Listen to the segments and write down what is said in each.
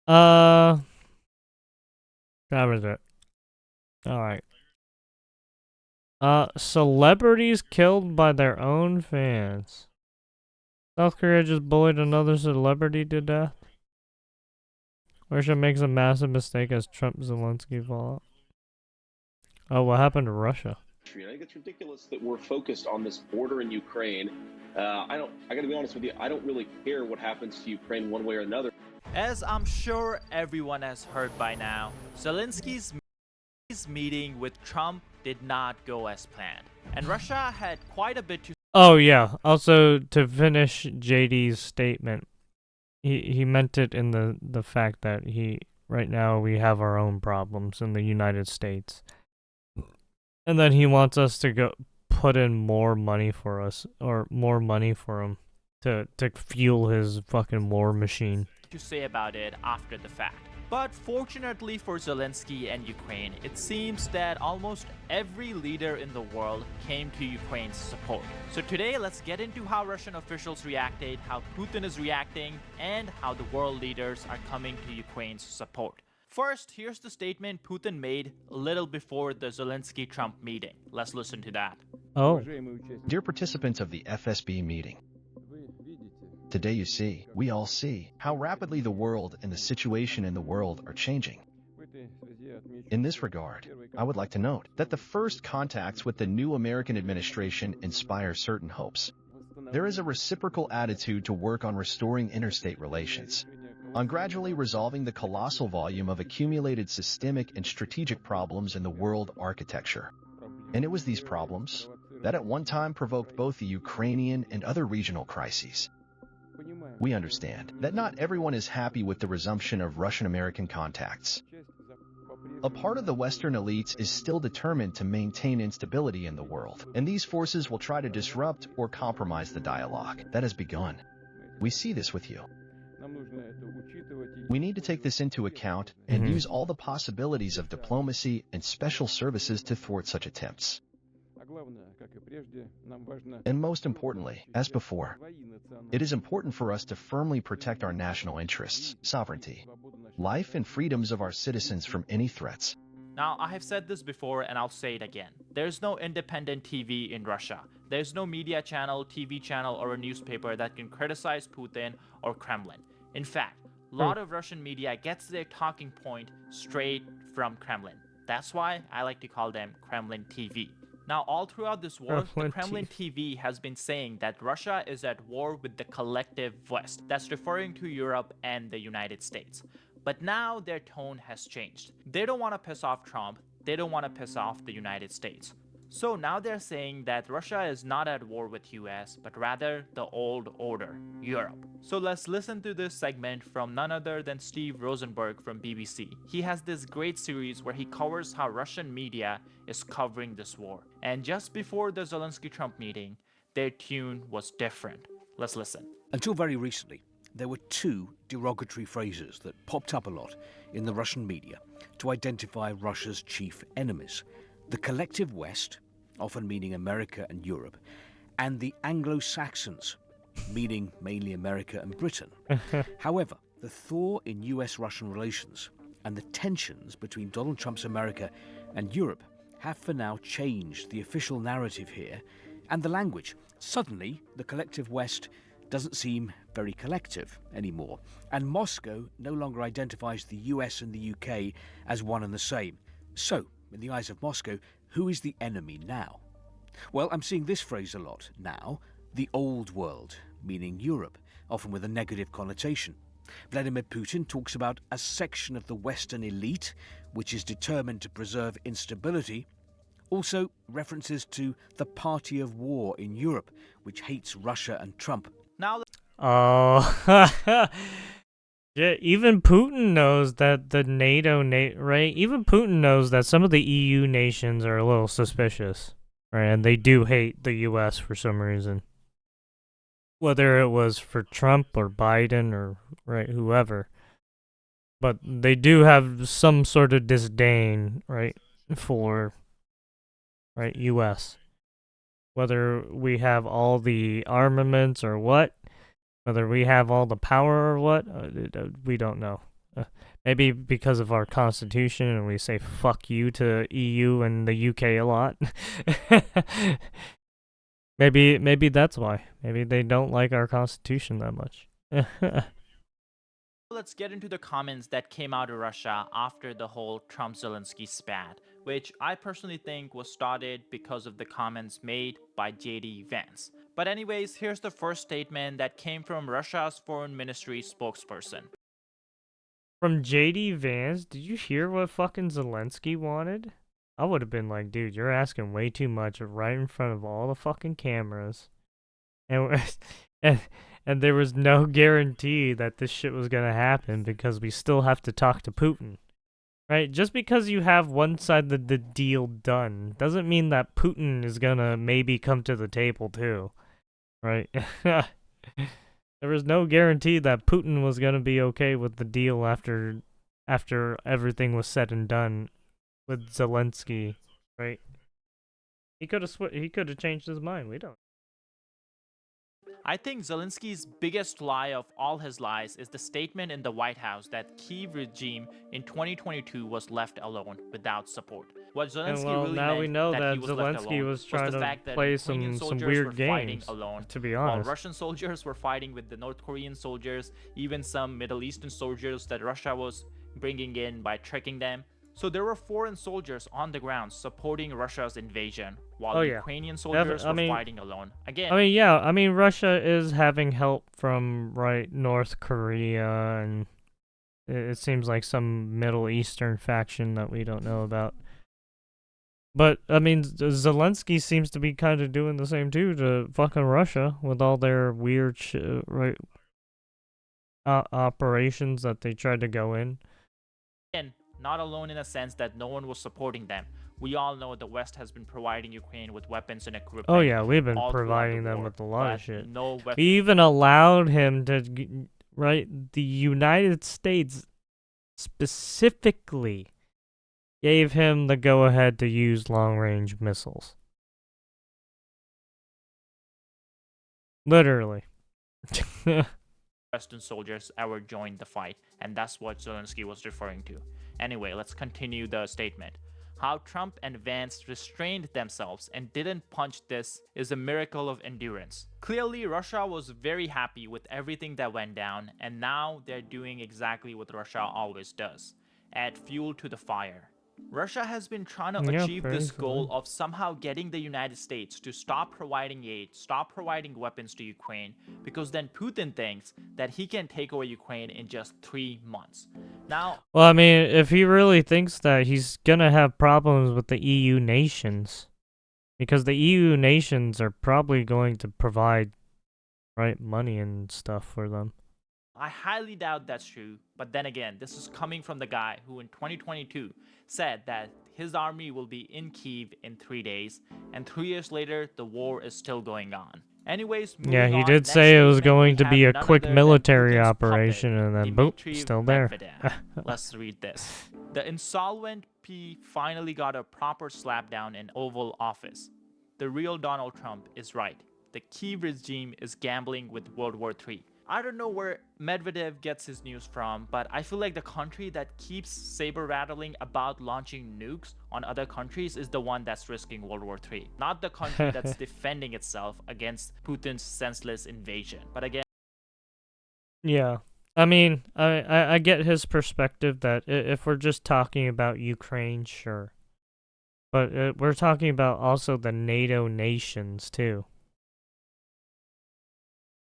Uh, that was it. All right. Celebrities killed by their own fans. South Korea just bullied another celebrity to death. Russia makes a massive mistake as Trump Zelensky fallout. Oh, what happened to Russia? I think it's ridiculous that we're focused on this border in Ukraine. I got to be honest with you. I don't really care what happens to Ukraine one way or another. As I'm sure everyone has heard by now, Zelensky's meeting with Trump did not go as planned, and Russia had quite a bit to. Oh yeah. Also, to finish JD's statement, he meant it in the fact that right now we have our own problems in the United States. And then he wants us to go put in more money for us, or more money for him to fuel his fucking war machine. To say about it after the fact. But fortunately for Zelensky and Ukraine, it seems that almost every leader in the world came to Ukraine's support. So today, let's get into how Russian officials reacted, how Putin is reacting, and how the world leaders are coming to Ukraine's support. First, here's the statement Putin made a little before the Zelensky-Trump meeting. Let's listen to that. Oh. Dear participants of the FSB meeting, today you see, we all see, how rapidly the world and the situation in the world are changing. In this regard, I would like to note that the first contacts with the new American administration inspire certain hopes. There is a reciprocal attitude to work on restoring interstate relations, on gradually resolving the colossal volume of accumulated systemic and strategic problems in the world architecture. And it was these problems that at one time provoked both the Ukrainian and other regional crises. We understand that not everyone is happy with the resumption of Russian-American contacts. A part of the Western elites is still determined to maintain instability in the world, and these forces will try to disrupt or compromise the dialogue that has begun. We see this with you. We need to take this into account and use all the possibilities of diplomacy and special services to thwart such attempts. And most importantly, as before, it is important for us to firmly protect our national interests, sovereignty, life and freedoms of our citizens from any threats. Now, I have said this before and I'll say it again. There's no independent TV in Russia. There's no media channel, TV channel, or a newspaper that can criticize Putin or Kremlin. In fact, a lot of Russian media gets their talking point straight from Kremlin. That's why I like to call them Kremlin TV. Now, all throughout this war, the Kremlin TV has been saying that Russia is at war with the collective West. That's referring to Europe and the United States. But now their tone has changed. They don't want to piss off Trump. They don't want to piss off the United States. So now they're saying that Russia is not at war with US, but rather the old order, Europe. So let's listen to this segment from none other than Steve Rosenberg from BBC. He has this great series where he covers how Russian media is covering this war. And just before the Zelensky-Trump meeting, their tune was different. Let's listen. Until very recently, there were two derogatory phrases that popped up a lot in the Russian media to identify Russia's chief enemies: the collective West, often meaning America and Europe, and the Anglo-Saxons, meaning mainly America and Britain. However, the thaw in US-Russian relations and the tensions between Donald Trump's America and Europe have for now changed the official narrative here and the language. Suddenly, the collective West doesn't seem very collective anymore, and Moscow no longer identifies the US and the UK as one and the same. So, in the eyes of Moscow, who is the enemy now? Well, I'm seeing this phrase a lot now: the old world, meaning Europe, often with a negative connotation. Vladimir Putin talks about a section of the Western elite which is determined to preserve instability. Also, references to the party of war in Europe, which hates Russia and Trump. Now, oh, yeah. Even Putin knows that the NATO, right? Even Putin knows that some of the EU nations are a little suspicious, right? And they do hate the U.S. for some reason, whether it was for Trump or Biden or right whoever. But they do have some sort of disdain, right, for right U.S. Whether we have all the armaments or what, whether we have all the power or what, we don't know. Maybe because of our constitution and we say fuck you to EU and the UK a lot. Maybe that's why. Maybe they don't like our constitution that much. Let's get into the comments that came out of Russia after the whole Trump-Zelensky spat, which I personally think was started because of the comments made by JD Vance. But anyways, here's the first statement that came from Russia's foreign ministry spokesperson. From JD Vance, did you hear what fucking Zelensky wanted? I would have been like, dude, you're asking way too much right in front of all the fucking cameras. And and there was no guarantee that this shit was gonna happen because we still have to talk to Putin. Right? Just because you have one side of the deal done doesn't mean that Putin is gonna maybe come to the table too. Right? There was no guarantee that Putin was gonna be okay with the deal after everything was said and done with Zelensky, right? He could have changed his mind. We don't. I think Zelensky's biggest lie of all his lies is the statement in the White House that Kyiv regime in 2022 was left alone without support. What Zelensky really now meant we know that that he was left Zelensky alone was trying the to fact that play Ukrainian some soldiers weird were fighting games. alone, To be while honest, Russian soldiers were fighting with the North Korean soldiers, even some Middle Eastern soldiers that Russia was bringing in by tricking them. So there were foreign soldiers on the ground supporting Russia's invasion, while Ukrainian soldiers were fighting alone. Again, Russia is having help from North Korea, and it seems like some Middle Eastern faction that we don't know about. But Zelensky seems to be kind of doing the same too to fucking Russia with all their weird operations that they tried to go in. Again, not alone in a sense that no one was supporting them. We all know the West has been providing Ukraine with weapons and equipment. Oh yeah, we've been providing them with a lot of shit. We even allowed him to, the United States specifically gave him the go-ahead to use long-range missiles. Literally. Western soldiers ever joined the fight, and that's what Zelensky was referring to. Anyway, let's continue the statement. How Trump and Vance restrained themselves and didn't punch this is a miracle of endurance. Clearly, Russia was very happy with everything that went down, and now they're doing exactly what Russia always does: add fuel to the fire. Russia has been trying to achieve this goal of somehow getting the United States to stop providing aid, stop providing weapons to Ukraine, because then Putin thinks that he can take over Ukraine in just 3 months. Now, well, if he really thinks that, he's gonna have problems with the EU nations, because the EU nations are probably going to provide money and stuff for them. I highly doubt that's true, but then again, this is coming from the guy who in 2022 said that his army will be in Kyiv in 3 days, and 3 years later, the war is still going on. Anyways, he did say it was going to be a quick military operation, and then boom, still there. Let's read this. The insolvent P finally got a proper slapdown in Oval Office. The real Donald Trump is right. The Kyiv regime is gambling with World War III. I don't know where Medvedev gets his news from, but I feel like the country that keeps saber-rattling about launching nukes on other countries is the one that's risking World War III, not the country that's defending itself against Putin's senseless invasion. But again... Yeah. I get his perspective that if we're just talking about Ukraine, sure. But we're talking about also the NATO nations, too.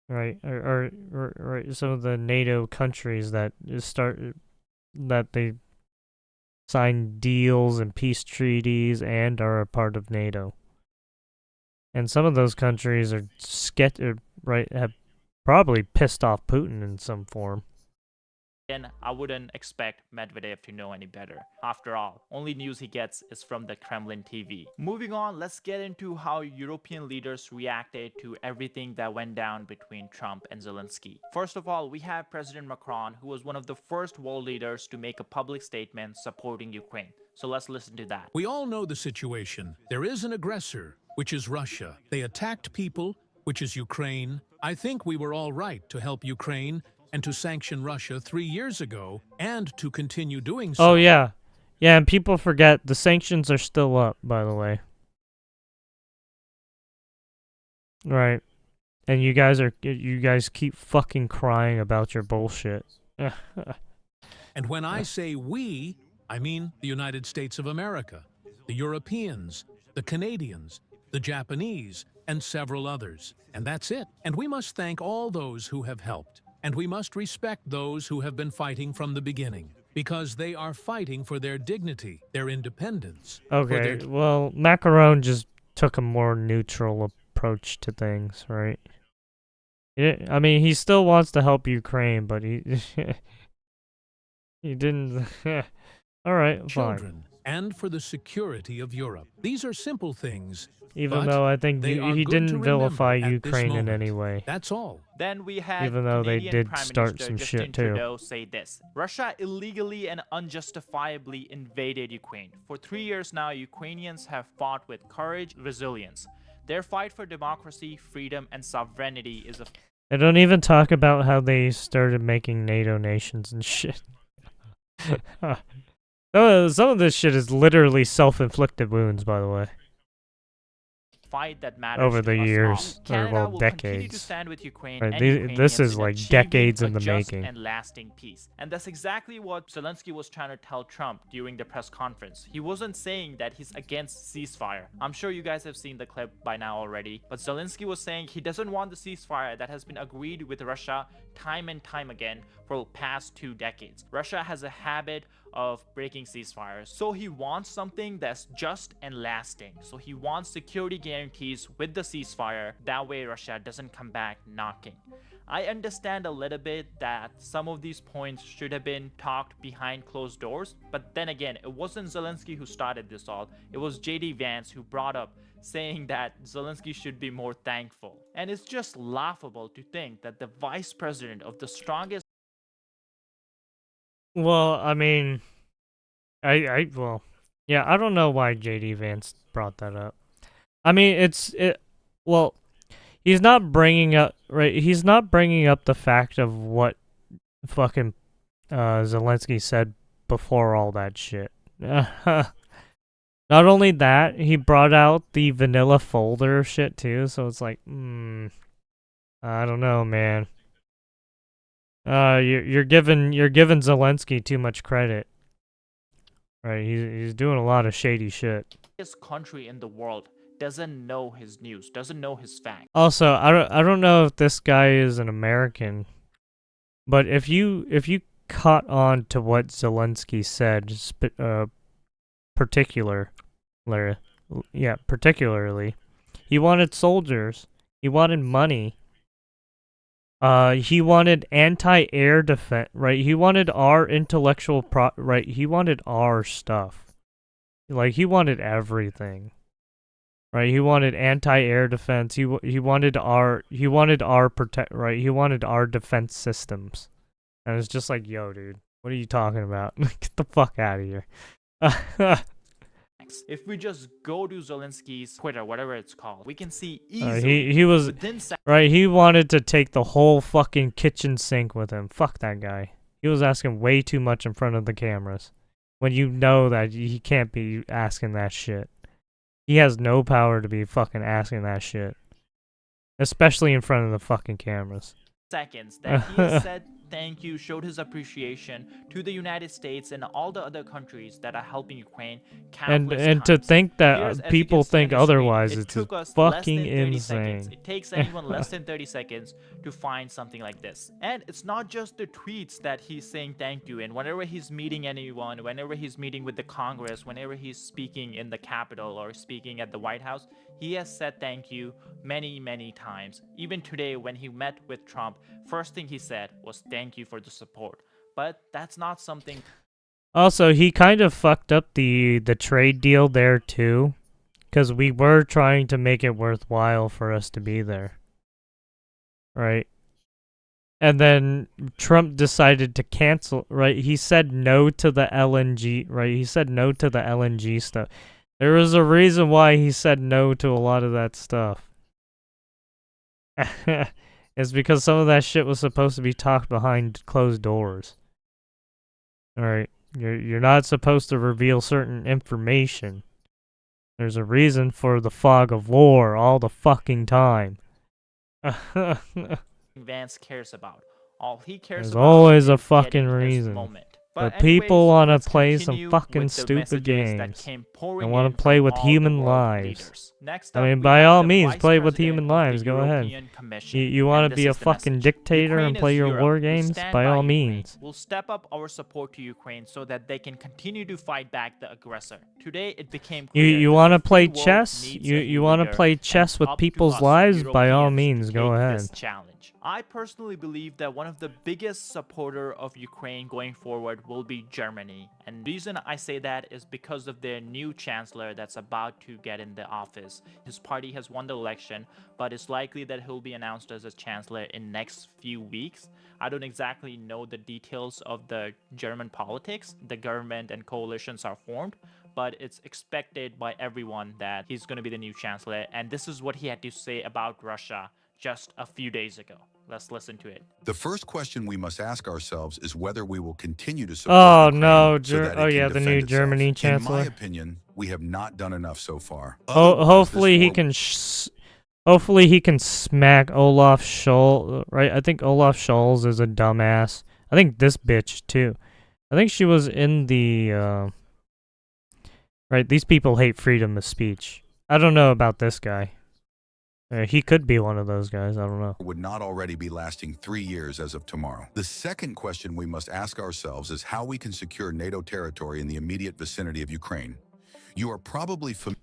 Right, or some of the NATO countries that they sign deals and peace treaties and are a part of NATO. And some of those countries are have probably pissed off Putin in some form. I wouldn't expect Medvedev to know any better. After all, only news he gets is from the Kremlin TV. Moving on, let's get into how European leaders reacted to everything that went down between Trump and Zelensky. First of all, we have President Macron, who was one of the first world leaders to make a public statement supporting Ukraine. So let's listen to that. We all know the situation. There is an aggressor, which is Russia. They attacked people, which is Ukraine. I think we were all right to help Ukraine, and to sanction Russia 3 years ago, and to continue doing so. Oh, yeah. Yeah, and people forget the sanctions are still up, by the way. Right. And you guys keep fucking crying about your bullshit. And when I say we, I mean the United States of America, the Europeans, the Canadians, the Japanese, and several others. And that's it. And we must thank all those who have helped. And we must respect those who have been fighting from the beginning, because they are fighting for their dignity, their independence. Okay, well, Macron just took a more neutral approach to things, right? Yeah, I mean, he still wants to help Ukraine, but he he didn't. All right, fine. Children, and for the security of Europe. These are simple things. Even though I think he didn't vilify Ukraine in any way. That's all. Then we had even though Canadian they did Prime start Minister some Justin shit too. Trudeau say this: Russia illegally and unjustifiably invaded Ukraine. For 3 years now, Ukrainians have fought with courage, resilience. Their fight for democracy, freedom, and sovereignty is a. They don't even talk about how they started making NATO nations and shit. Some of this shit is literally self-inflicted wounds, by the way. Fight that matters Over the to us years, all. Canada or well, will decades. continue to stand with Ukraine Right, and this Ukrainians is in like achieving decades a in the just making. and lasting peace. And that's exactly what Zelensky was trying to tell Trump during the press conference. He wasn't saying that he's against ceasefire. I'm sure you guys have seen the clip by now already, but Zelensky was saying he doesn't want the ceasefire that has been agreed with Russia time and time again for the past 2 decades. Russia has a habit of breaking ceasefires, so he wants something that's just and lasting. So he wants security guarantees with the ceasefire, that way Russia doesn't come back knocking. I understand a little bit that some of these points should have been talked behind closed doors, but then again, it wasn't Zelensky who started this all, it was JD Vance who brought up saying that Zelensky should be more thankful. And it's just laughable to think that the vice president of the strongest. Well, I mean, well, yeah, I don't know why JD Vance brought that up. I mean, well, he's not bringing up, right, he's not bringing up the fact of what fucking Zelensky said before all that shit. Not only that, he brought out the vanilla folder shit too, so it's like, I don't know, man. You're giving Zelensky too much credit. Right, he's doing a lot of shady shit. This country in the world doesn't know his news, doesn't know his facts. Also, I don't know if this guy is an American, but if you caught on to what Zelensky said, particularly, he wanted soldiers, he wanted money. He wanted anti-air defense, right? He wanted our intellectual right? He wanted our stuff. Like, he wanted everything. Right? He wanted anti-air defense. He wanted our right? He wanted our defense systems. And it's just like, yo, dude, what are you talking about? Get the fuck out of here. If we just go to Zelensky's Twitter, whatever it's called, we can see easily. He was right. He wanted to take the whole fucking kitchen sink with him. Fuck that guy. He was asking way too much in front of the cameras, when you know that he can't be asking that shit. He has no power to be fucking asking that shit, especially in front of the fucking cameras. Seconds that he has said thank you, showed his appreciation to the United States and all the other countries that are helping Ukraine countless and times. to think that people think otherwise, it's fucking insane. Seconds. It takes anyone less than 30 seconds to find something like this. And it's not just the tweets that he's saying thank you in. Whenever he's meeting anyone, whenever he's meeting with the Congress, whenever he's speaking in the Capitol or speaking at the White House, he has said thank you many, many times. Even today, when he met with Trump, first thing he said was thank you for the support. But that's not something. Also, he kind of fucked up the trade deal there too, because we were trying to make it worthwhile for us to be there. Right? And then Trump decided to cancel, right? He said no to the LNG, right? He said no to the LNG stuff. There was a reason why he said no to a lot of that stuff. is because some of that shit was supposed to be talked behind closed doors. Alright, you're not supposed to reveal certain information. There's a reason for the fog of war all the fucking time. Vance cares about. All he cares There's about always a is fucking getting his reason. moment. But anyways, people want to let's play some continue fucking with the stupid messages that games. came They pouring want in to play from with all the human world lives. leaders. Next I up, mean, we by have all the means, Vice play with President human of the lives. Go ahead. European Commission, You want to and be this a is the fucking message. dictator Ukraine and play is your Europe. war We games? stand By all Ukraine. means. We'll step up our support to Ukraine so that they can continue to fight back the aggressor. Today, it became clear You that want to the play free world chess? needs You a new want to leader, play and chess it's with up to people's us, lives? By all Europeans, means, to go take ahead. this challenge. I personally believe that one of the biggest supporter of Ukraine going forward will be Germany. And the reason I say that is because of their new chancellor that's about to get in the office. His party has won the election, but it's likely that he'll be announced as a chancellor in next few weeks. I don't exactly know the details of the German politics. The government and coalitions are formed, but it's expected by everyone that he's going to be the new chancellor. And this is what he had to say about Russia just a few days ago. Let's listen to it. The first question we must ask ourselves is whether we will continue to support Ukraine no, so that it can yeah, the new defend Germany itself. chancellor. In my opinion, we have not done enough so far. Hopefully he can hopefully he can smack Olaf Scholz, right? I think Olaf Scholz is a dumbass. I think this bitch too. I think she was in the right, these people hate freedom of speech. I don't know about this guy. He could be one of those guys, I don't know. Would not already be lasting 3 years as of tomorrow. The second question we must ask ourselves is how we can secure NATO territory in the immediate vicinity of Ukraine. You are probably familiar.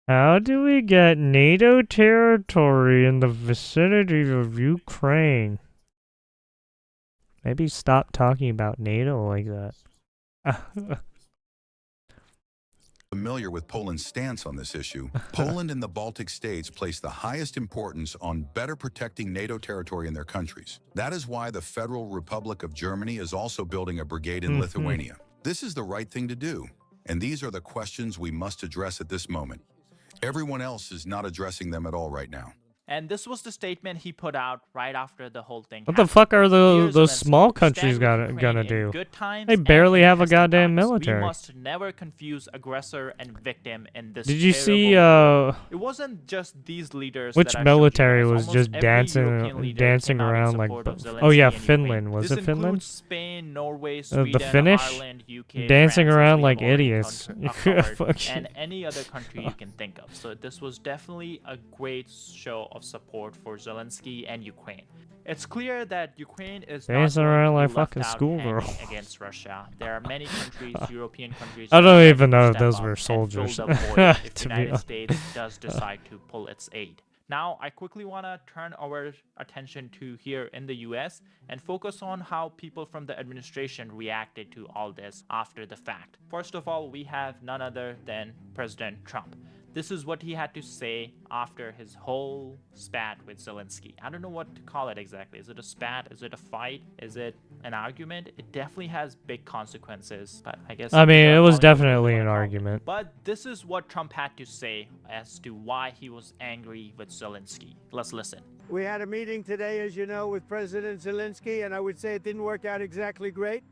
How do we get NATO territory in the vicinity of Ukraine? Maybe stop talking about NATO like that. Familiar with Poland's stance on this issue, Poland and the Baltic states place the highest importance on better protecting NATO territory in their countries. That is why the Federal Republic of Germany is also building a brigade in Lithuania. This is the right thing to do, and these are the questions we must address at this moment. Everyone else is not addressing them at all right now. And this was the statement he put out right after the whole thing What happened. the fuck are Dear those Zelensky, small countries stand with gonna Ukraine in do? good times They and barely in have a testing goddamn times. military. We must never confuse aggressor and victim in this Did you see terrible war. It wasn't just these leaders which that I military showed you was guys. just Almost every European dancing leader dancing came out in around like support of oh yeah, Zelensky and Finland. Ukraine. Was This it Finland? includes Spain, Norway, Sweden, The Finnish? Ireland, UK, Dancing France, around as we like have already idiots. covered, Fuck. and any other country you can think of. So this was definitely a great show of support for Zelensky and Ukraine. It's clear that Ukraine is not Dancing going around to be like left fucking out schoolgirl. hanging against Russia. There are many countries, European countries. I that don't are even ready to know if step those up were and fill soldiers, the void if to the be United honest. States does decide to pull its aid. Now, I quickly want to turn our attention to here in the US and focus on how people from the administration reacted to all this after the fact. First of all, we have none other than President Trump. This is what he had to say after his whole spat with Zelensky. I don't know what to call it exactly. Is it a spat? Is it a fight? Is it an argument? It definitely has big consequences, but I guess... I mean, it was calling definitely what an they wanna call it. argument. But this is what Trump had to say as to why he was angry with Zelensky. Let's listen. We had a meeting today, as you know, with President Zelensky, and I would say it didn't work out exactly great.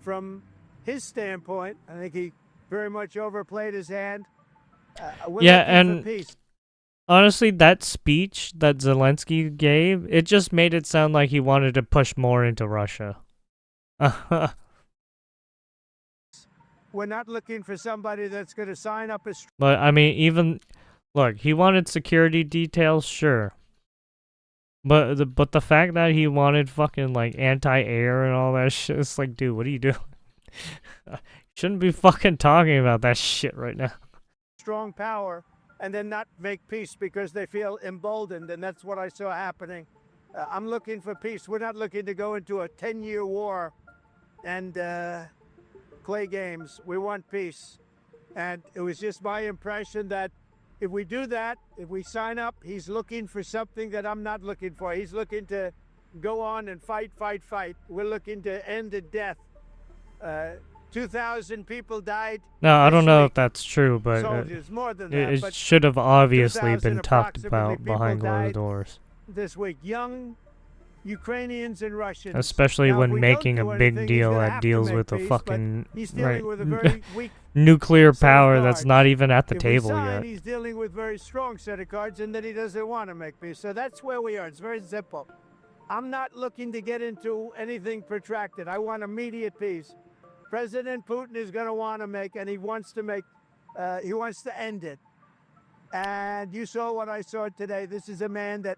From his standpoint, I think he very much overplayed his hand. We're Yeah, looking and for peace. honestly, that speech that Zelensky gave, it just made it sound like he wanted to push more into Russia. We're not looking for somebody that's going to sign up as... But I mean, even look, he wanted security details, sure. But the fact that he wanted fucking like anti-air and all that shit, it's like, dude, what are you doing? Shouldn't be fucking talking about that shit right now. strong power and then not make peace because they feel emboldened, and that's what I saw happening. I'm looking for peace. We're not looking to go into a 10-year war and play games. We want peace. And it was just my impression that if we do that, if we sign up, he's looking for something that I'm not looking for. He's looking to go on and fight, fight, fight. We're looking to end in death. 2,000 people died. No, I don't this know week. if that's true, but Soldiers, more than that. it but should have obviously 2,000 been talked approximately about behind people closed died doors. this week, young Ukrainians and Russians. Especially Now, if when we making don't a do big anything, he's deal gonna that have to deals make with a peace, but fucking he's dealing right with a very weak nuclear set of power that's cards. not even at the if table we sign, yet. he's dealing with very strong set of cards, and then he doesn't want to make peace. So that's where we are. It's very simple. I'm not looking to get into anything protracted. I want immediate peace. President Putin is going to want to make, and he wants to end it. And you saw what I saw today. This is a man that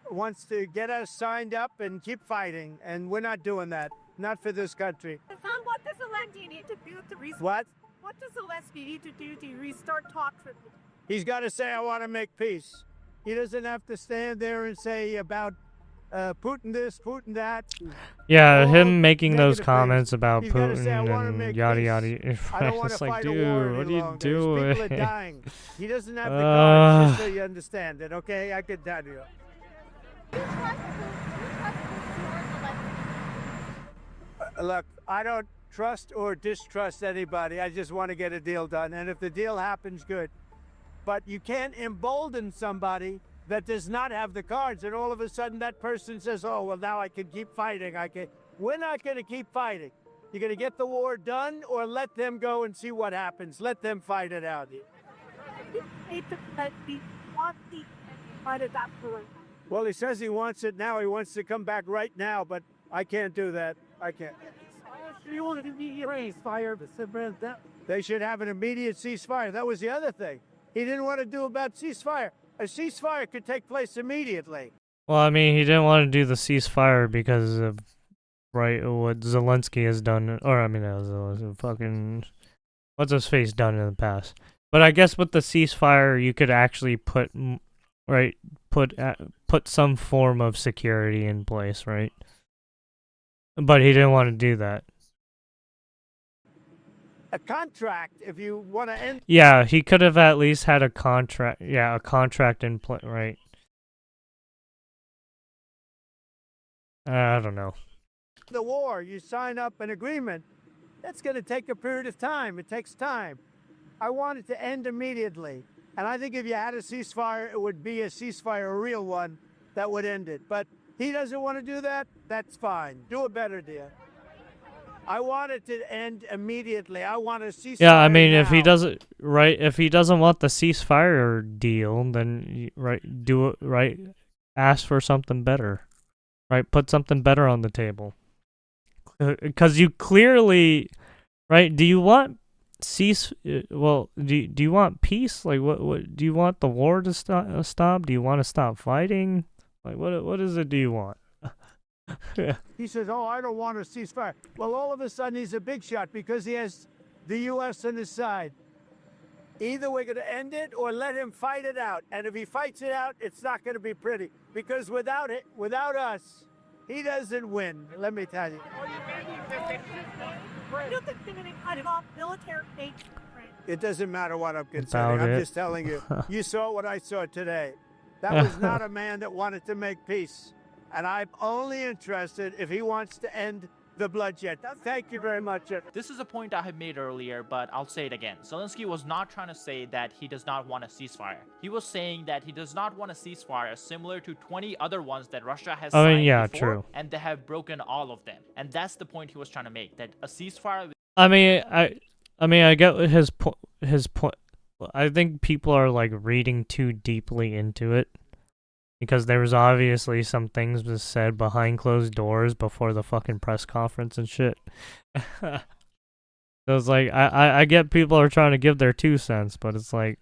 wants to get us signed up and keep fighting, and we're not doing that. Not for this country. What does Zelensky need to do to restart? What? What does Zelensky need to do to restart talks with? He's got to say, I want to make peace. He doesn't have to stand there and say about Putin this, Putin that. Yeah, all him making those negative comments things. about He's gotta say, I Putin wanna and make yada peace. yada. I don't want to It's like, fight dude, a war what any are you longer. These doing? people are dying. He doesn't have the cards, just so you understand it, okay? I can tell you. Look, I don't trust or distrust anybody. I just want to get a deal done. And if the deal happens, good. But you can't embolden somebody that does not have the cards. And all of a sudden that person says, oh, well, now I can keep fighting. We're not going to keep fighting. You're going to get the war done or let them go and see what happens. Let them fight it out. Well, he says he wants it now. He wants to come back right now, but I can't do that. I can't. They should have an immediate ceasefire. That was the other thing. He didn't want to do about ceasefire. A ceasefire could take place immediately. Well, I mean, he didn't want to do the ceasefire because of what Zelensky has done, or I mean, fucking what's his face done in the past. But I guess with the ceasefire, you could actually put some form of security in place, right? But he didn't want to do that. A contract, if you want to end. Yeah, he could have at least had a contract. Yeah, a contract in place, right? I don't know. The war, you sign up an agreement. That's going to take a period of time. It takes time. I want it to end immediately. And I think if you had a ceasefire, it would be a ceasefire, a real one, that would end it. But he doesn't want to do that. That's fine. Do a better deal. I want it to end immediately. I want a ceasefire. Yeah, I mean, now. if he doesn't want the ceasefire deal, then do it right. Ask for something better, right? Put something better on the table. Because you clearly, right? Do you want Well, do you want peace? Like, what do you want the war to stop? Do you want to stop fighting? Like, what is it? Do you want? He says, oh, I don't want a ceasefire. Well, all of a sudden, he's a big shot because he has the U.S. on his side. Either we're going to end it or let him fight it out. And if he fights it out, it's not going to be pretty. Because without us, he doesn't win. Let me tell you. It doesn't matter what I'm considering. I'm just telling you. You saw what I saw today. That was not a man that wanted to make peace. And I'm only interested if he wants to end the bloodshed. Thank you very much. This is a point I have made earlier, but I'll say it again. Zelensky was not trying to say that he does not want a ceasefire. He was saying that he does not want a ceasefire similar to 20 other ones that Russia has signed before, true. And they have broken all of them. And that's the point he was trying to make, that a ceasefire... I mean, I get his point. I think people are, like, reading too deeply into it. Because there was obviously some things was said behind closed doors before the fucking press conference and shit. So it's like, I get people are trying to give their 2 cents, but it's like,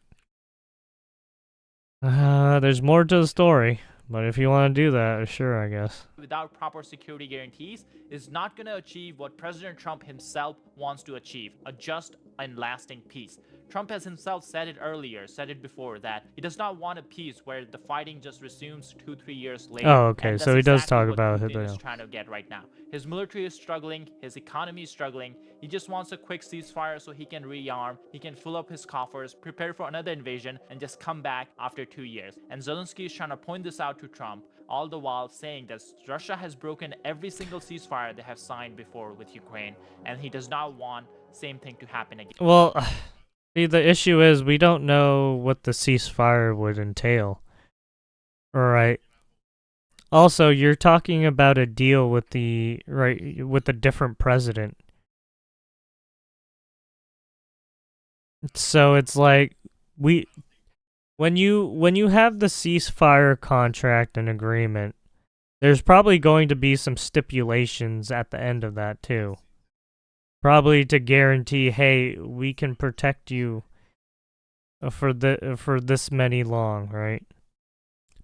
there's more to the story. But if you want to do that, sure, I guess. Without proper security guarantees, is not going to achieve what President Trump himself wants to achieve, a just and lasting peace. Trump has himself said it before, that he does not want a peace where the fighting just resumes 2-3 years later. Oh, okay, and so he does talk what about Putin it. is trying to get right now. His military is struggling, his economy is struggling. He just wants a quick ceasefire so he can rearm, he can fill up his coffers, prepare for another invasion, and just come back after 2 years. And Zelensky is trying to point this out to Trump all the while saying that Russia has broken every single ceasefire they have signed before with Ukraine, and he does not want same thing to happen again. Well, see, the issue is we don't know what the ceasefire would entail. Alright. Also, you're talking about a deal with with a different president. So it's like when you have the ceasefire contract and agreement, there's probably going to be some stipulations at the end of that too. Probably to guarantee, hey, we can protect you for this many long, right?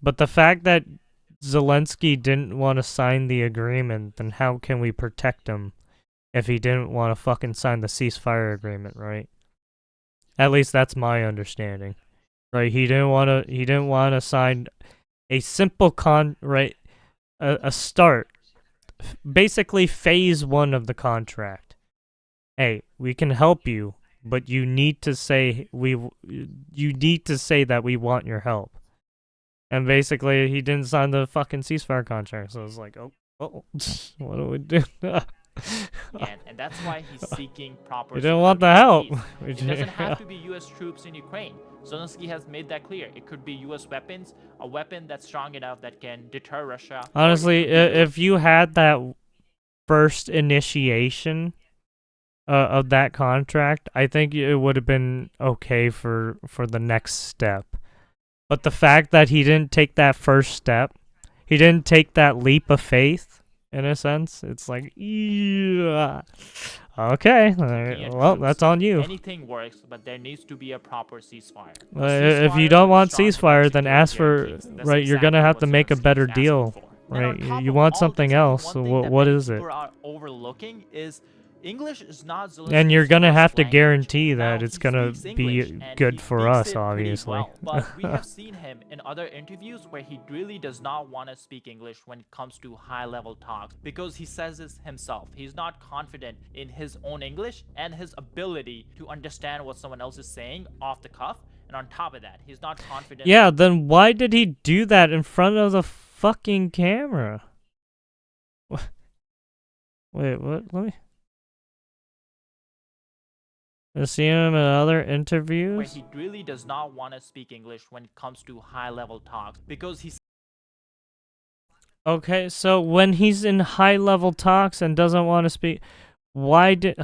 But the fact that Zelensky didn't want to sign the agreement, then how can we protect him if he didn't want to fucking sign the ceasefire agreement, right? At least that's my understanding. Right? He didn't want to sign a simple a start. Basically phase 1 of the contract. Hey, we can help you, but you need to say that we want your help. And basically, he didn't sign the fucking ceasefire contract, so it's like, oh, what do we do? And that's why he's seeking proper. We didn't want the help. It doesn't have to be U.S. troops in Ukraine. Zelensky has made that clear. It could be U.S. weapons, a weapon that's strong enough that can deter Russia. Honestly, if you had that first initiation of that contract, I think it would have been okay for the next step. But the fact that he didn't take that first step, he didn't take that leap of faith, in a sense, it's like, yeah. Okay, well, that's on you. Anything works, but there needs to be a proper ceasefire. If you don't want ceasefire, then ask for, right, you're gonna have to make a better deal, right? You want something else, so what is it? People are overlooking is English is not Zelensky's And you're gonna first have to language. guarantee that Now it's he gonna speaks be English, and good he for speaks us, it pretty obviously. well, but we have seen him in other interviews where he really does not want to speak English when it comes to high-level talks, because he says this himself. He's not confident in his own English and his ability to understand what someone else is saying off the cuff. And on top of that, he's not confident. Yeah, then why did he do that in front of the fucking camera? Wait, what? Let me... I've seen him in other interviews. Where he really does not want to speak English when it comes to high-level talks, because he's... Okay, so when he's in high-level talks and doesn't want to speak, why did...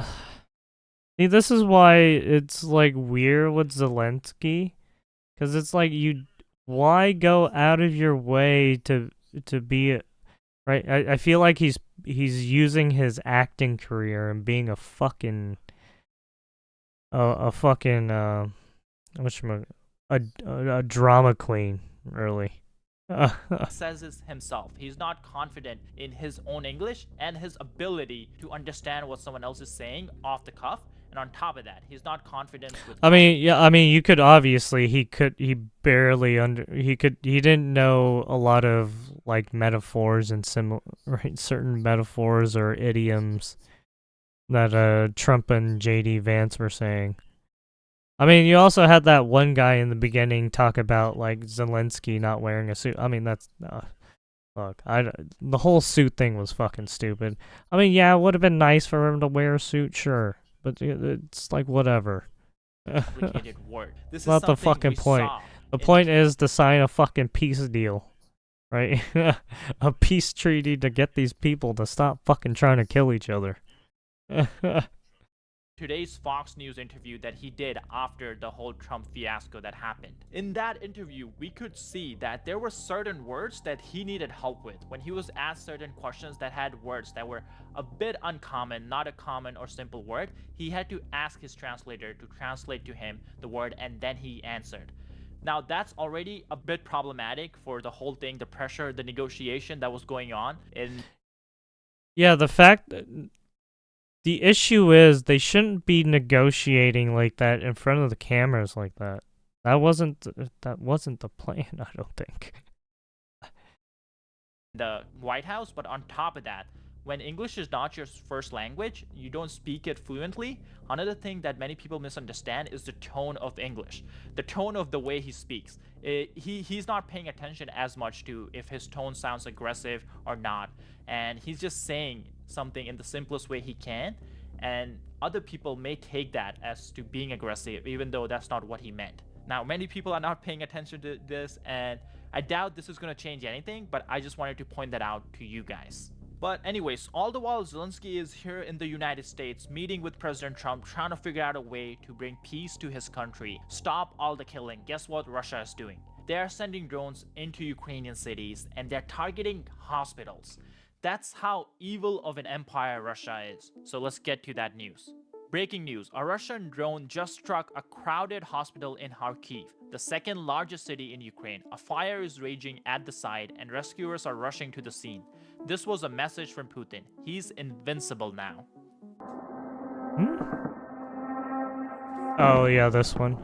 See, this is why it's, like, weird with Zelensky. Because it's like, why go out of your way to be... Right? I feel like he's using his acting career and being a fucking... a drama queen, really. says this himself. He's not confident in his own English and his ability to understand what someone else is saying off the cuff. And on top of that, he's not confident with... you could obviously, he didn't know a lot of, like, metaphors and certain metaphors or idioms that Trump and J.D. Vance were saying. I mean, you also had that one guy in the beginning talk about, like, Zelensky not wearing a suit. I mean, that's... look, the whole suit thing was fucking stupid. I mean, yeah, it would have been nice for him to wear a suit, sure. But it's like, whatever. Complicated word. This is not the fucking point. The point is to sign a fucking peace deal. Right? A peace treaty to get these people to stop fucking trying to kill each other. Today's Fox News interview that he did after the whole Trump fiasco that happened. In that interview, we could see that there were certain words that he needed help with. When he was asked certain questions that had words that were a bit uncommon, not a common or simple word, he had to ask his translator to translate to him the word, and then he answered. Now, that's already a bit problematic for the whole thing, the pressure, the negotiation that was going on. Yeah, the fact that... The issue is they shouldn't be negotiating like that in front of the cameras like that. That wasn't the plan, I don't think. The White House, but on top of that, when English is not your first language, you don't speak it fluently, another thing that many people misunderstand is the tone of English, the tone of the way he speaks. He's not paying attention as much to if his tone sounds aggressive or not, and he's just saying something in the simplest way he can, and other people may take that as to being aggressive, even though that's not what he meant. Now, many people are not paying attention to this, and I doubt this is going to change anything, but I just wanted to point that out to you guys. But anyways, all the while Zelensky is here in the United States meeting with President Trump, trying to figure out a way to bring peace to his country, stop all the killing. Guess what Russia is doing? They are sending drones into Ukrainian cities and they're targeting hospitals. That's how evil of an empire Russia is. So let's get to that news. Breaking news, a Russian drone just struck a crowded hospital in Kharkiv, the second largest city in Ukraine. A fire is raging at the site and rescuers are rushing to the scene. This was a message from Putin. He's invincible now. Oh yeah, this one.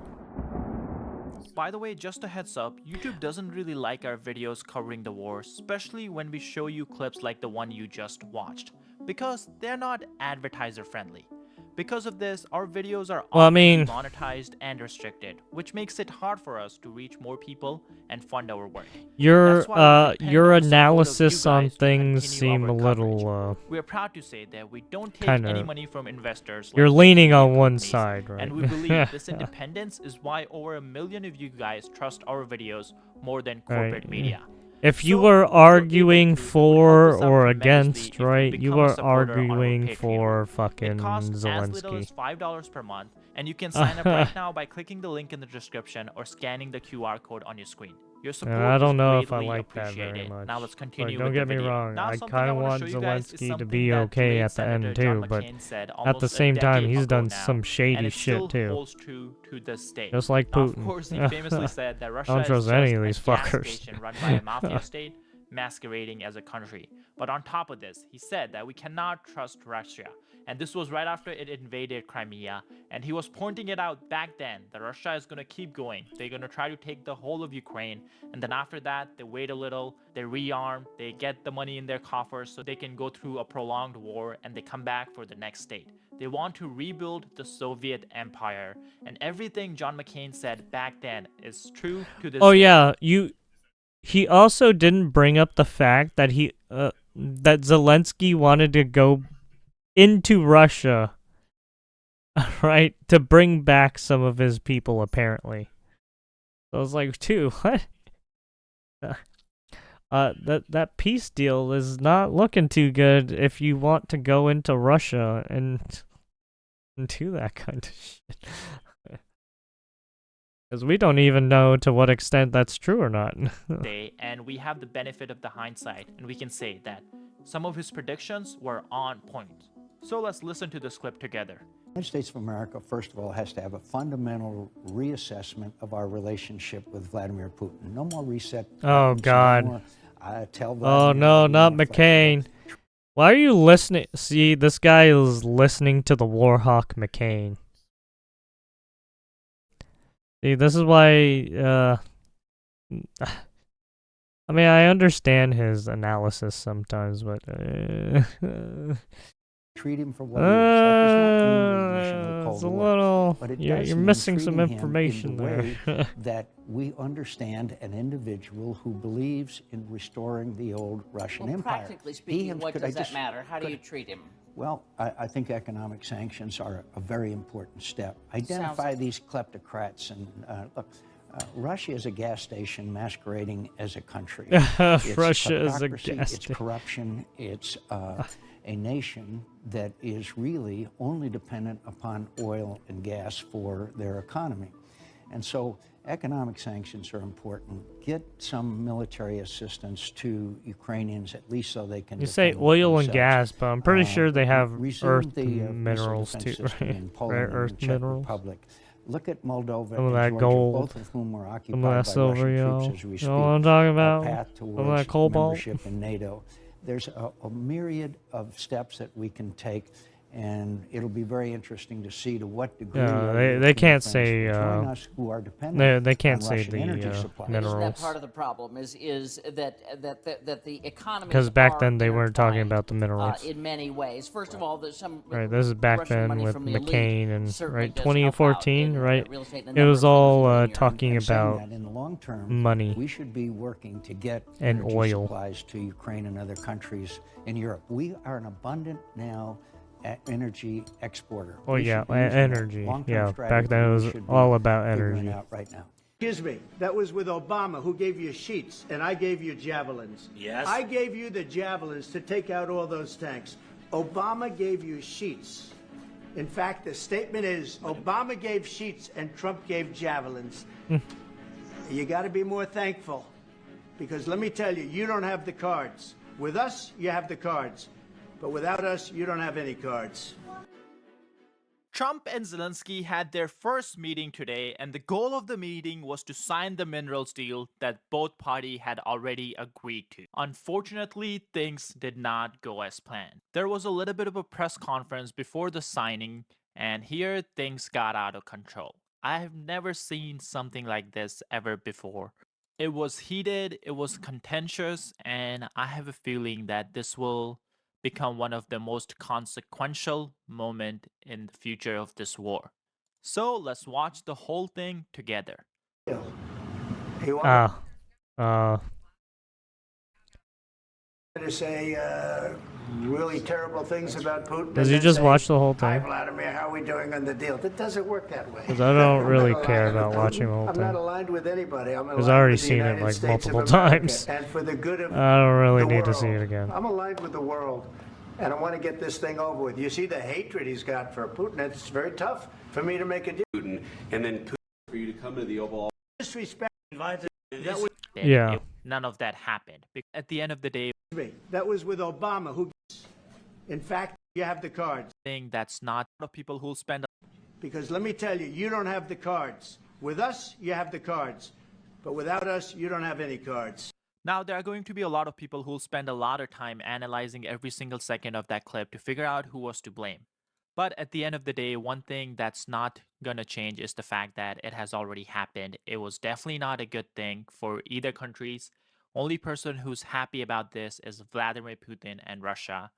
By the way, just a heads up, YouTube doesn't really like our videos covering the war, especially when we show you clips like the one you just watched, because they're not advertiser friendly. Because of this, our videos are often monetized and restricted, which makes it hard for us to reach more people and fund our work. Your analysis on things seem a little We're proud to say that we don't take any money from investors. You're leaning on one side, right? And we believe this independence is why over 1 million of you guys trust our videos more than corporate media. If you were arguing for or against, right, you are arguing for fucking Zelensky. As little as $5 per month, and you can sign up right now by clicking the link in the description or scanning the QR code on your screen. Your support I don't know if I greatly like that very appreciated. much. Now let's continue Don't with get the me video. wrong, Now, I something kind of wanna want show you guys is Zelensky to something be that okay today's at the end Senator John too, but McCain said at the almost a same time, decade he's ago done now, some and shady it shit still too. holds true to this day. Just like Now, Putin. of course, he famously said that Russia Don't is trust just any of a these gas fuckers. station run by a mafia state, masquerading as a country. But on top of this, he said that we cannot trust Russia. And this was right after it invaded Crimea. And he was pointing it out back then that Russia is going to keep going. They're going to try to take the whole of Ukraine. And then after that, they wait a little, they rearm, they get the money in their coffers so they can go through a prolonged war and they come back for the next state. They want to rebuild the Soviet Empire. And everything John McCain said back then is true to this day. Yeah, he also didn't bring up the fact that that Zelensky wanted to go into Russia, right, to bring back some of his people, apparently. So I was like, dude, what? That peace deal is not looking too good if you want to go into Russia and do that kind of shit. Because we don't even know to what extent that's true or not. And we have the benefit of the hindsight, and we can say that some of his predictions were on point. So let's listen to this clip together. The United States of America, first of all, has to have a fundamental reassessment of our relationship with Vladimir Putin. No more reset. Oh, God. No more, oh, no, not McCain. Why are you listening? See, this guy is listening to the Warhawk McCain. See, this is why, I mean, I understand his analysis sometimes, but, treat him for what he is. That does not mean remission of the Cold it's a War, little, but it you're does mean missing some treating him information in the there. way that we understand an individual who believes in restoring the old Russian Empire. Practically speaking, what does that matter? How do you treat him? Well, I think economic sanctions are a very important step. Identify these kleptocrats and look. Russia is a gas station masquerading as a country. Russia is a gas station. It's corruption. It's a nation that is really only dependent upon oil and gas for their economy. And so economic sanctions are important. Get some military assistance to Ukrainians, at least so they can. You say oil and gas, but I'm pretty sure they have earth minerals too, right? Rare earth minerals. Republic. Look at Moldova Some of and that Georgia, gold, both of whom are occupied some of that by silver, Russian troops as we speak. You know what I'm talking about? Path Some of towards that cobalt. membership in NATO. There's a myriad of steps that we can take, And it'll be very interesting to see to what degree they can't say join us who are dependent they can't on say Russian energy the supplies. Isn't that minerals. part of the problem? Is that the economies Because back are then they weren't talking intertwined, about the minerals. in many ways. First of all, there's some Right, this is back Russian then money with from the McCain elite and certainly right does help out 2014, in, right? real estate and a It number was of things all in your- talking And saying about that in the long term, money we should be working to get and energy oil. supplies to Ukraine and other countries in Europe. We are an abundant now energy exporter. Oh We yeah, should be using that energy. long-term Yeah, strategy back then it we was should be all about figuring energy. out right now. Excuse me, that was with Obama, who gave you sheets, and I gave you javelins. Yes. I gave you the javelins to take out all those tanks. Obama gave you sheets. In fact, the statement is Obama gave sheets and Trump gave javelins. You got to be more thankful, because let me tell you, you don't have the cards. With us, you have the cards, but without us, you don't have any cards. Trump and Zelensky had their first meeting today, and the goal of the meeting was to sign the minerals deal that both parties had already agreed to. Unfortunately, things did not go as planned. There was a little bit of a press conference before the signing, and here things got out of control. I have never seen something like this ever before. It was heated, it was contentious, and I have a feeling that this will become one of the most consequential moment in the future of this war. So let's watch the whole thing together. Ah, To say really terrible things about Putin. does and he then just say, watch the whole Hi, thing? Vladimir, how are we doing on the deal? That doesn't work that way. Because I don't really I'm not care aligned about with watching Putin. the whole I'm not thing. aligned with anybody. I'm Because aligned I already with the seen it United like States of multiple America, times. and for the good of I don't really the need to see world. it again. I'm aligned with the world, and I want to get this thing over with. You see the hatred he's got for Putin. It's very tough for me to make a deal. Putin, and then Putin for you to come to the Oval Office. Disrespect. That was Yeah. None of that happened. At the end of the day, me. That was with Obama, who, in fact, you have the cards. thing that's not a lot of people who'll spend Because let me tell you, you don't have the cards. With us, you have the cards. But without us, you don't have any cards. Now, there are going to be a lot of people who'll spend a lot of time analyzing every single second of that clip to figure out who was to blame. But at the end of the day, one thing that's not gonna change is the fact that it has already happened. It was definitely not a good thing for either countries. Only person who's happy about this is Vladimir Putin and Russia.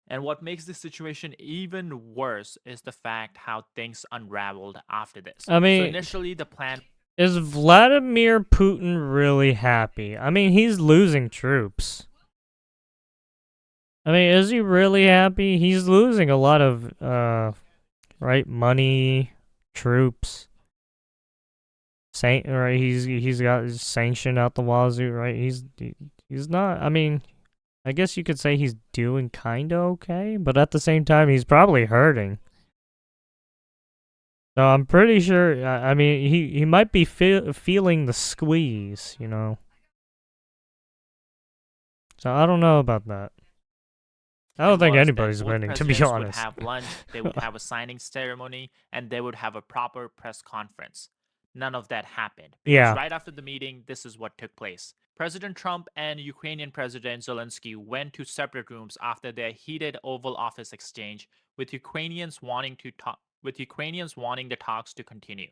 And what makes this situation even worse is the fact how things unraveled after this. I mean, so initially the plan is Vladimir Putin really happy? I mean, he's losing troops. I mean, is he really happy? He's losing a lot of, right, money, troops. Right, he's got sanction out the wazoo, right? He's not. I mean, I guess you could say he's doing kind of okay, but at the same time, he's probably hurting. So I'm pretty sure. I mean, he might be feeling the squeeze, you know. So I don't know about that. I don't think anybody's winning, to be honest. Would have lunch, they would have a signing ceremony, and they would have a proper press conference. None of that happened. Because right after the meeting, this is what took place. President Trump and Ukrainian President Zelensky went to separate rooms after their heated Oval Office exchange, with Ukrainians wanting the talks to continue.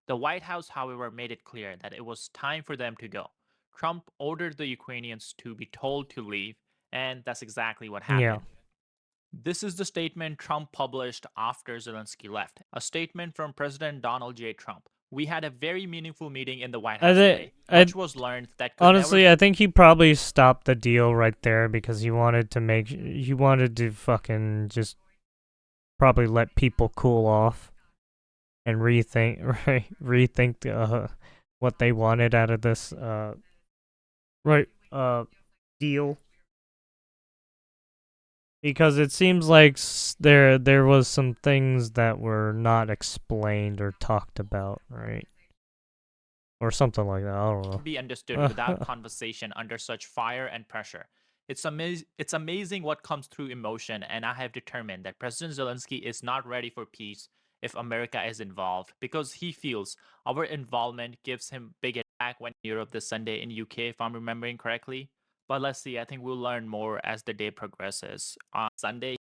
The White House, however, made it clear that it was time for them to go. Trump ordered the Ukrainians to be told to leave, and that's exactly what happened. Yeah. This is the statement Trump published after Zelensky left. A statement from President Donald J. Trump. We had a very meaningful meeting in the White House today. Much was learned that could honestly, never... I think he probably stopped the deal right there because he wanted to fucking just probably let people cool off and rethink what they wanted out of this deal. Because it seems like there was some things that were not explained or talked about, right? Or something like that, I don't know. Be understood without conversation under such fire and pressure. It's amazing what comes through emotion, and I have determined that President Zelensky is not ready for peace if America is involved, because he feels our involvement gives him big attack when Europe this Sunday in UK, if I'm remembering correctly. But let's see, I think we'll learn more as the day progresses. On Sunday,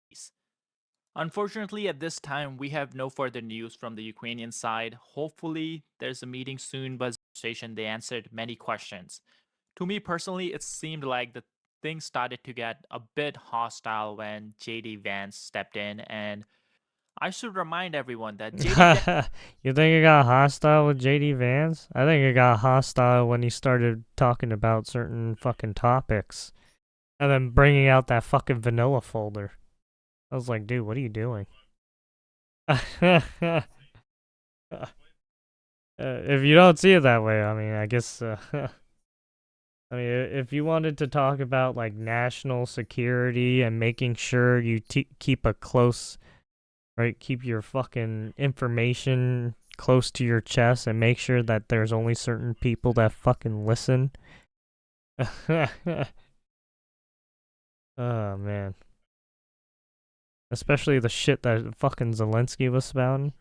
Unfortunately, at this time, we have no further news from the Ukrainian side. Hopefully, there's a meeting soon, but station they answered many questions. To me personally, it seemed like the things started to get a bit hostile when JD Vance stepped in, and I should remind everyone that JD Vance You think it got hostile with JD Vance? I think it got hostile when he started talking about certain fucking topics. And then bringing out that fucking vanilla folder. I was like, dude, what are you doing? If you don't see it that way, I mean, I guess, I mean, if you wanted to talk about, like, national security and making sure you keep a close, right, keep your fucking information close to your chest and make sure that there's only certain people that fucking listen. Oh, man. Especially the shit that fucking Zelensky was spouting.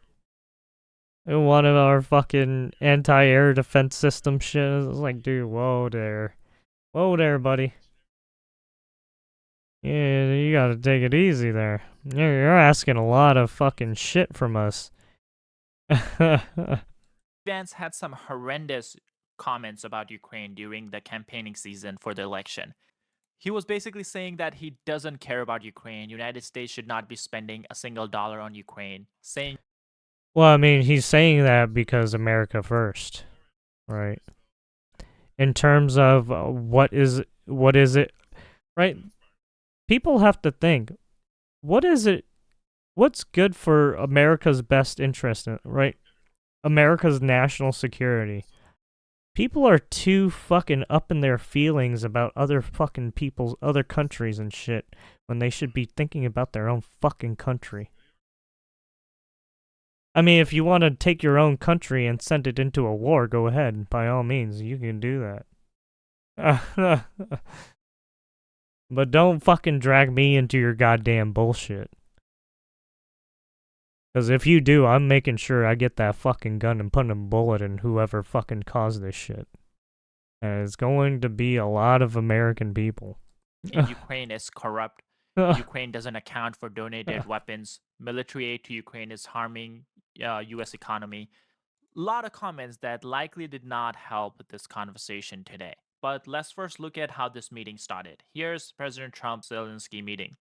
One of our fucking anti-air defense system shit. It was like, dude, whoa there. Whoa there, buddy. Yeah, you gotta take it easy there. You're asking a lot of fucking shit from us. Vance had some horrendous comments about Ukraine during the campaigning season for the election. He was basically saying that he doesn't care about Ukraine. United States should not be spending a single dollar on Ukraine. Saying, well, I mean, he's saying that because America first, right? In terms of what is it, right? People have to think, what is it? What's good for America's best interest, right? America's national security. People are too fucking up in their feelings about other fucking people's, other countries and shit, when they should be thinking about their own fucking country. I mean, if you want to take your own country and send it into a war, go ahead. By all means, you can do that. But don't fucking drag me into your goddamn bullshit. Because if you do, I'm making sure I get that fucking gun and putting a bullet in whoever fucking caused this shit. And it's going to be a lot of American people. Ukraine is corrupt. Ukraine doesn't account for donated weapons. Military aid to Ukraine is harming U.S. economy. A lot of comments that likely did not help this conversation today. But let's first look at how this meeting started. Here's President Trump's Zelensky meeting.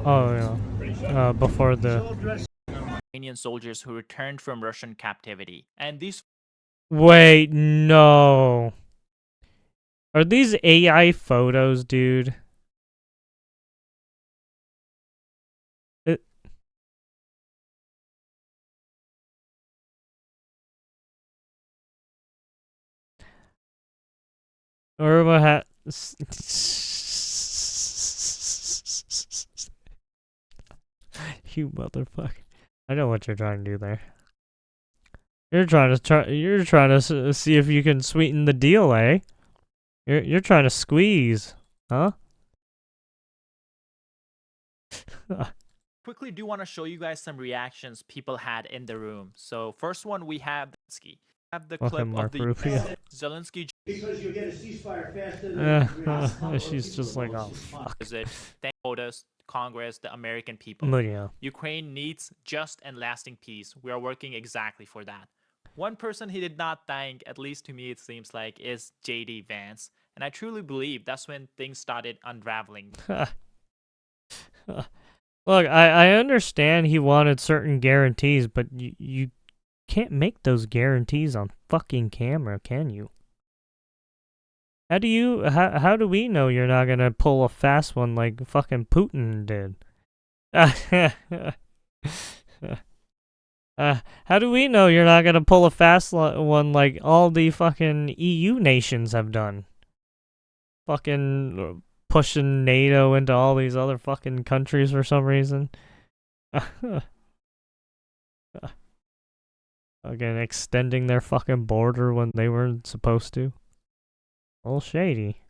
Oh, yeah. Before the Ukrainian soldiers who returned from Russian captivity. And these... Wait, no. Are these AI photos, dude? Or what you motherfucker. I know what you're trying to do there. You're trying to see if you can sweeten the deal, eh? You're trying to squeeze, huh? Quickly do want to show you guys some reactions people had in the room. So first one, we have Zelensky. Have the clip of the Zelensky. Because you'll get a ceasefire faster. She's just like, oh fuck. Visit. Thank POTUS, Congress, the American people. But yeah. Ukraine needs just and lasting peace. We are working exactly for that. One person he did not thank, at least to me it seems like, is JD Vance. And I truly believe that's when things started unraveling. Look, I understand he wanted certain guarantees, but you can't make those guarantees on fucking camera, can you? How do we know you're not gonna pull a fast one like fucking Putin did? How do we know you're not gonna pull a fast one like all the fucking EU nations have done? Fucking pushing NATO into all these other fucking countries for some reason. Again, extending their fucking border when they weren't supposed to. A little shady.